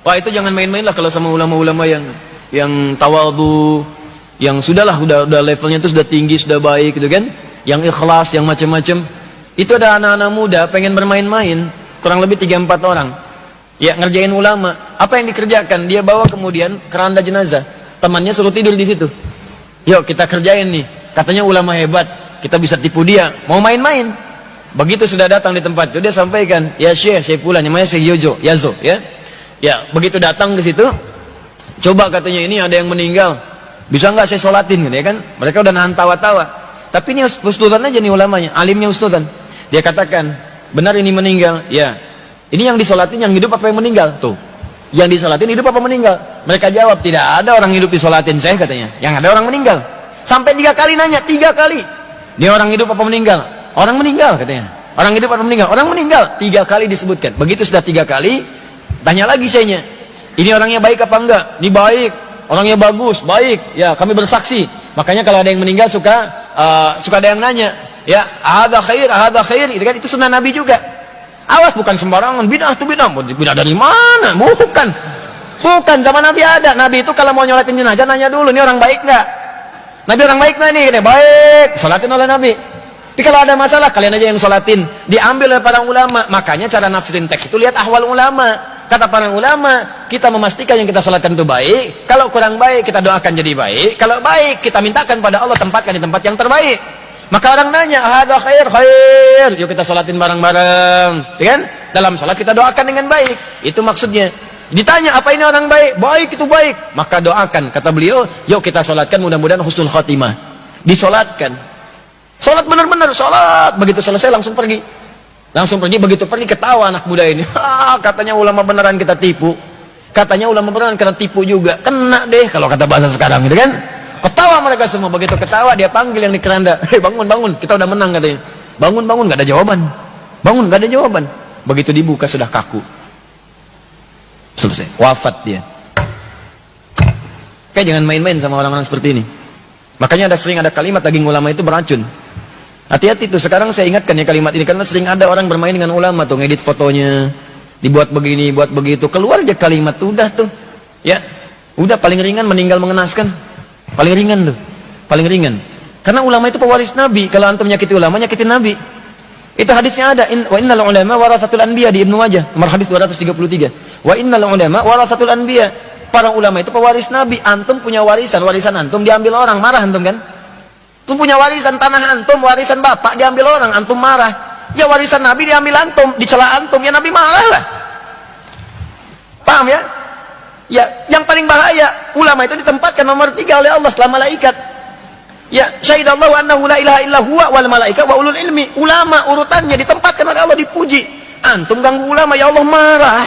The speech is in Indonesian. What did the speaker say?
Wah, itu jangan main-main lah kalau sama ulama-ulama yang tawadhu, yang sudahlah udah levelnya itu sudah tinggi, sudah baik gitu kan, yang ikhlas, yang macam-macam. Itu ada anak-anak muda pengen bermain-main, kurang lebih 3-4 orang. Ya, ngerjain ulama. Apa yang dikerjakan? Dia bawa kemudian keranda jenazah. Temannya suruh tidur di situ. Yuk kita kerjain nih. Katanya ulama hebat, kita bisa tipu dia. Mau main-main. Begitu sudah datang di tempat itu, dia sampaikan, ya Syekh Fulan, namanya Syekh Yazo, ya. Ya, begitu datang ke situ, coba katanya ini ada yang meninggal. Bisa nggak saya sholatin gitu ya kan? Mereka udah nahan tawa-tawa. Tapi ini ustadzan aja nih ulamanya, alimnya ustadzan. Dia katakan, benar ini meninggal. Ya. Ini yang disolatin yang hidup apa yang meninggal? Tuh. Yang disolatin hidup apa meninggal? Mereka jawab, tidak ada orang hidup disolatin saya katanya. Yang ada orang meninggal. Sampai 3 kali nanya, 3 kali. Dia orang hidup apa meninggal? Orang meninggal katanya. Orang hidup apa meninggal? Orang meninggal. 3 kali disebutkan. Begitu sudah 3 kali, tanya lagi sayanya. Ini orangnya baik apa enggak? Ini baik. Orangnya bagus, baik. Ya, kami bersaksi. Makanya kalau ada yang meninggal suka ada yang nanya. Ya, ahada khair, itu kan itu sunnah Nabi juga. Awas bukan sembarangan, bid'ah itu bid'ah. Bid'ah dari mana? Bukan. Bukan, zaman Nabi ada. Nabi itu kalau mau nyolatin jenazah nanya dulu, ini orang baik enggak? Nabi orang baik enggak nih? Baik, sholatin oleh Nabi. Tapi kalau ada masalah, kalian aja yang sholatin. Diambil oleh para ulama. Makanya cara nafsirin teks itu lihat ahwal ulama. Kata para ulama, kita memastikan yang kita sholatkan itu baik. Kalau kurang baik, kita doakan jadi baik. Kalau baik, kita mintakan pada Allah tempatkan di tempat yang terbaik. Maka orang nanya, hadza khair. Yuk kita sholatin bareng-bareng. Ya kan? Dalam sholat kita doakan dengan baik. Itu maksudnya. Ditanya, apa ini orang baik? Baik, itu baik. Maka doakan. Kata beliau, yuk kita sholatkan mudah-mudahan husnul khotimah. Disolatkan. Sholat benar-benar, sholat. Begitu selesai langsung pergi. Langsung pergi, begitu pergi ketawa anak muda ini. Katanya ulama beneran kita tipu. Katanya ulama beneran kita tipu juga. Kena deh kalau kata bahasa sekarang gitu kan. Ketawa mereka semua. Begitu ketawa dia panggil yang di keranda. Hei bangun, kita udah menang katanya. Bangun, gak ada jawaban. Bangun, gak ada jawaban. Begitu dibuka sudah kaku. Selesai, wafat dia. Kayak jangan main-main sama orang-orang seperti ini. Makanya sering ada kalimat daging ulama itu beracun. Hati-hati tuh, sekarang saya ingatkan ya kalimat ini, karena sering ada orang bermain dengan ulama tuh, ngedit fotonya, dibuat begini, buat begitu, keluar aja kalimat tuh, udah tuh, ya, udah paling ringan meninggal mengenaskan, paling ringan tuh, paling ringan. Karena ulama itu pewaris Nabi, kalau antum nyakiti ulama, nyakitin Nabi. Itu hadisnya ada, wa innal ulama warathatul anbiya di Ibnu Majah, nomor hadis 233. Wa innal ulama warathatul anbiya, para ulama itu pewaris Nabi. Antum punya warisan antum diambil orang, marah antum kan? Antum punya warisan tanah antum, warisan bapak diambil orang, antum marah. Ya warisan Nabi diambil antum, dicela antum, ya Nabi marah lah. Paham ya? Ya, yang paling bahaya, ulama itu ditempatkan nomor 3 oleh Allah setelah malaikat. Ya, syahidallahu annahu la ilaha illa huwa wal malaika wa ulul ilmi. Ulama urutannya ditempatkan oleh Allah, dipuji. Antum ganggu ulama, ya Allah marah.